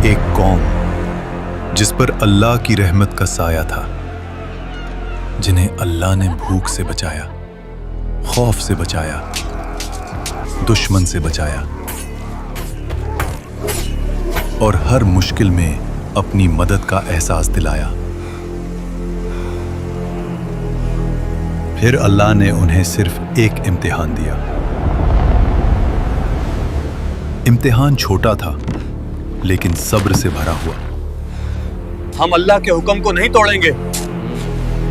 एक कौम जिस पर अल्लाह की रहमत का साया था, जिन्हें अल्लाह ने भूख से बचाया, खौफ से बचाया, दुश्मन से बचाया और हर मुश्किल में अपनी मदद का एहसास दिलाया। फिर अल्लाह ने उन्हें सिर्फ एक इम्तिहान दिया। इम्तिहान छोटा था लेकिन सब्र से भरा हुआ। हम अल्लाह के हुक्म को नहीं तोड़ेंगे,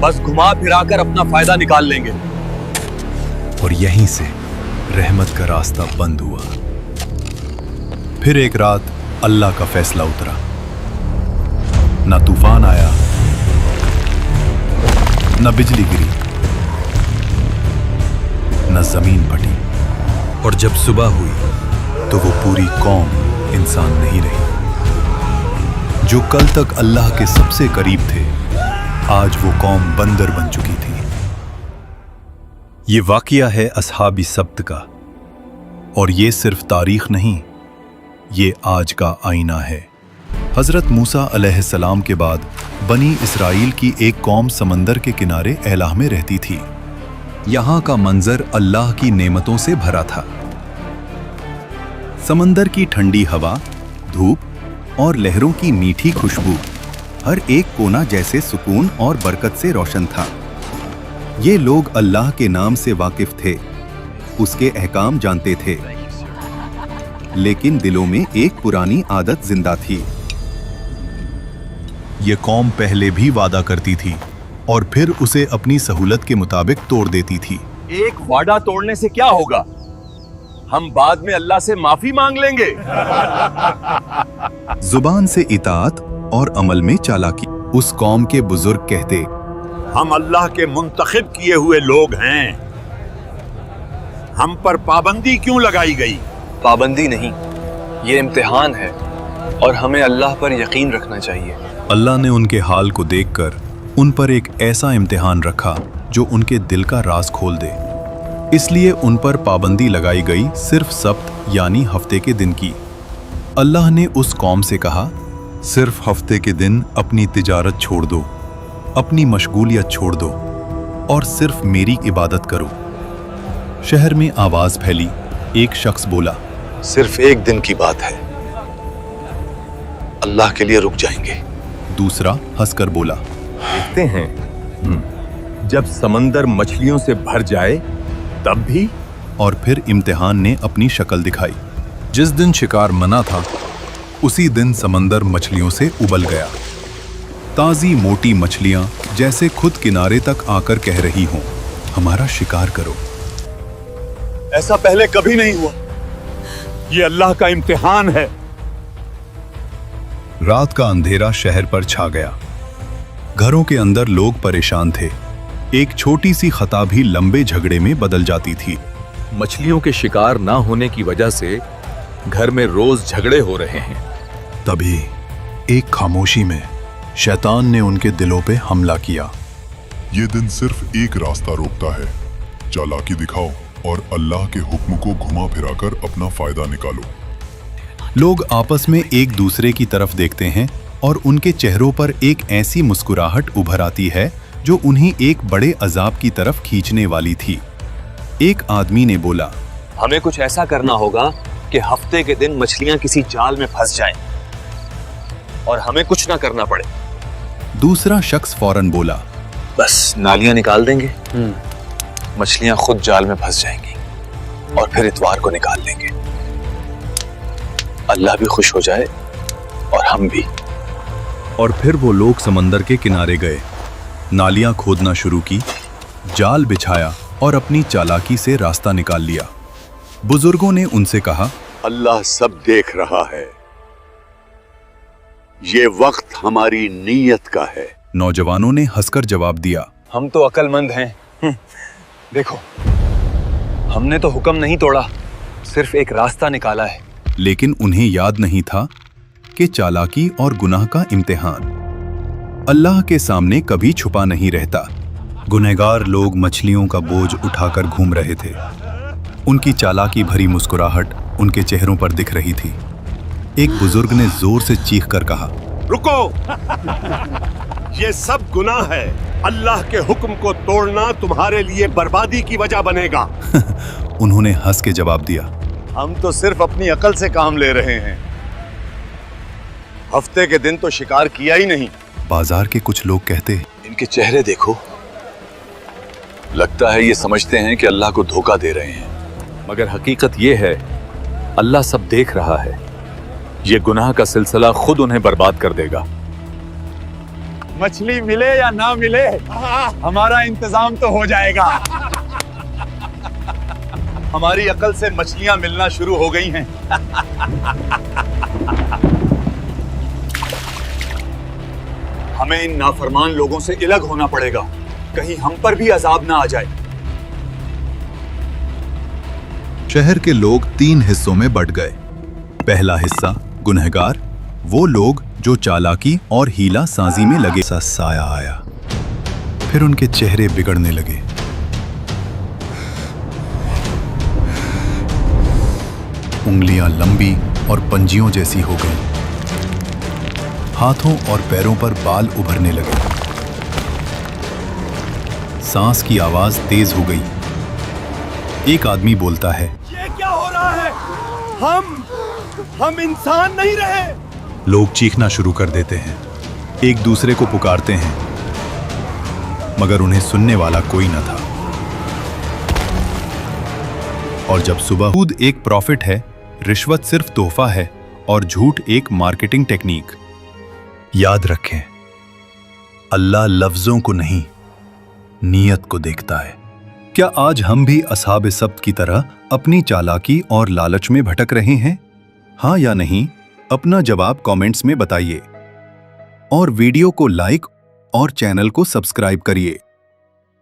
बस घुमा फिराकर अपना फायदा निकाल लेंगे। और यहीं से रहमत का रास्ता बंद हुआ। फिर एक रात अल्लाह का फैसला उतरा। न तूफान आया, न बिजली गिरी, न जमीन फटी। और जब सुबह हुई तो वो पूरी कौम इंसान नहीं रही। जो कल तक अल्लाह के सबसे करीब थे, आज वो कौम बंदर बन चुकी थी। ये वाकया है असहाबी सब्त का, और ये सिर्फ तारीख नहीं, ये आज का आईना है। हजरत मूसा अलैहिस्सलाम के बाद बनी इसराइल की एक कौम समंदर के किनारे एलाह में रहती थी। यहां का मंजर अल्लाह की नेमतों से भरा था। समंदर की ठंडी हवा, धूप और लहरों की मीठी खुशबू, हर एक कोना जैसे सुकून और बरकत से रोशन था। ये लोग अल्लाह के नाम से वाकिफ थे, उसके अहकाम जानते थे, लेकिन दिलों में एक पुरानी आदत जिंदा थी। ये कौम पहले भी वादा करती थी और फिर उसे अपनी सहूलत के मुताबिक तोड़ देती थी। एक वादा तोड़ने से क्या होगा? हम बाद में अल्लाह से माफी मांग लेंगे। जुबान से इताअत और अमल में चालाकी। उस कौम के बुजुर्ग कहते, हम अल्लाह के मुंतखब किए हुए लोग हैं, हम पर पाबंदी क्यों लगाई गई? पाबंदी नहीं, ये इम्तिहान है और हमें अल्लाह पर यकीन रखना चाहिए। अल्लाह ने उनके हाल को देखकर उन पर एक ऐसा इम्तिहान रखा जो उनके दिल का राज खोल दे। इसलिए उन पर पाबंदी लगाई गई सिर्फ सब्त यानी हफ्ते के दिन की। अल्लाह ने उस कौम से कहा, सिर्फ हफ्ते के दिन अपनी तिजारत छोड़ दो, अपनी मशगूलियत छोड़ दो और सिर्फ मेरी इबादत करो। शहर में आवाज फैली। एक शख्स बोला, सिर्फ एक दिन की बात है, अल्लाह के लिए रुक जाएंगे। दूसरा हंसकर बोला, देखते हैं जब समंदर मछलियों से भर जाए तब भी। और फिर इम्तिहान ने अपनी शक्ल दिखाई। जिस दिन शिकार मना था, उसी दिन समंदर मछलियों से उबल गया। ताजी मोटी मछलियां जैसे खुद किनारे तक आकर कह रही हों, हमारा शिकार करो। ऐसा पहले कभी नहीं हुआ, ये अल्लाह का इम्तिहान है। रात का अंधेरा शहर पर छा गया। घरों के अंदर लोग परेशान थे। एक छोटी सी खता भी लंबे झगड़े में बदल जाती थी। मछलियों के शिकार ना होने की वजह से घर में रोज झगड़े हो रहे हैं। तभी एक खामोशी में शैतान ने उनके दिलों पे हमला किया। ये दिन सिर्फ एक रास्ता रोकता है, चालाकी दिखाओ और अल्लाह के हुक्म को घुमा फिराकर अपना फायदा निकालो। लोग आपस में एक दूसरे की तरफ देखते हैं और उनके चेहरों पर एक ऐसी मुस्कुराहट उभर आती है जो उन्हें एक बड़े अजाब की तरफ खींचने वाली थी। एक आदमी ने बोला, हमें कुछ ऐसा करना होगा कि हफ्ते के दिन मछलियां किसी जाल में फंस जाएं और हमें कुछ ना करना पड़े। दूसरा शख्स फौरन बोला, बस नालियां निकाल देंगे, मछलियां खुद जाल में फंस जाएंगी और फिर इतवार को निकाल लेंगे। अल्लाह भी खुश हो जाए और हम भी। और फिर वो लोग समंदर के किनारे गए, नालियां खोदना शुरू की, जाल बिछाया और अपनी चालाकी से रास्ता निकाल लिया। बुजुर्गों ने उनसे कहा, अल्लाह सब देख रहा है, ये वक्त हमारी नीयत का है। नौजवानों ने हंसकर जवाब दिया, हम तो अक्लमंद हैं। देखो, हमने तो हुक्म नहीं तोड़ा, सिर्फ एक रास्ता निकाला है। लेकिन उन्हें याद नहीं था कि चालाकी और गुनाह का इम्तिहान अल्लाह के सामने कभी छुपा नहीं रहता। गुनहगार लोग मछलियों का बोझ उठाकर घूम रहे थे। उनकी चालाकी भरी मुस्कुराहट उनके चेहरों पर दिख रही थी। एक बुजुर्ग ने जोर से चीख कर कहा, रुको, ये सब गुनाह है। अल्लाह के हुक्म को तोड़ना तुम्हारे लिए बर्बादी की वजह बनेगा। उन्होंने हंस के जवाब दिया, हम तो सिर्फ अपनी अकल से काम ले रहे हैं। हफ्ते के दिन तो शिकार किया ही नहीं। बाजार के कुछ लोग कहते, इनके चेहरे देखो, लगता है ये समझते हैं कि अल्लाह को धोखा दे रहे हैं। मगर हकीकत ये है, अल्लाह सब देख रहा है। ये गुनाह का सिलसिला खुद उन्हें बर्बाद कर देगा। मछली मिले या ना मिले, हमारा इंतजाम तो हो जाएगा। हमारी अकल से मछलियां मिलना शुरू हो गई हैं। हमें इन नाफरमान लोगों से अलग होना पड़ेगा, कहीं हम पर भी अजाब ना आ जाए। शहर के लोग 3 हिस्सों में बंट गए। पहला हिस्सा गुनहगार, वो लोग जो चालाकी और हीला साजी में लगे। सा साया आया, फिर उनके चेहरे बिगड़ने लगे। उंगलियां लंबी और पंजियों जैसी हो गईं। हाथों और पैरों पर बाल उभरने लगे। सांस की आवाज तेज हो गई। एक आदमी बोलता है, ये क्या हो रहा है? हम इंसान नहीं रहे। लोग चीखना शुरू कर देते हैं, एक दूसरे को पुकारते हैं, मगर उन्हें सुनने वाला कोई न था। और जब सुबह, खुद एक प्रॉफिट है, रिश्वत सिर्फ तोहफा है और झूठ एक मार्केटिंग टेक्निक। याद रखें, अल्लाह लफ्जों को नहीं, नीयत को देखता है। क्या आज हम भी असहाब सब्त की तरह अपनी चालाकी और लालच में भटक रहे हैं? हाँ या नहीं? अपना जवाब कमेंट्स में बताइए और वीडियो को लाइक और चैनल को सब्सक्राइब करिए।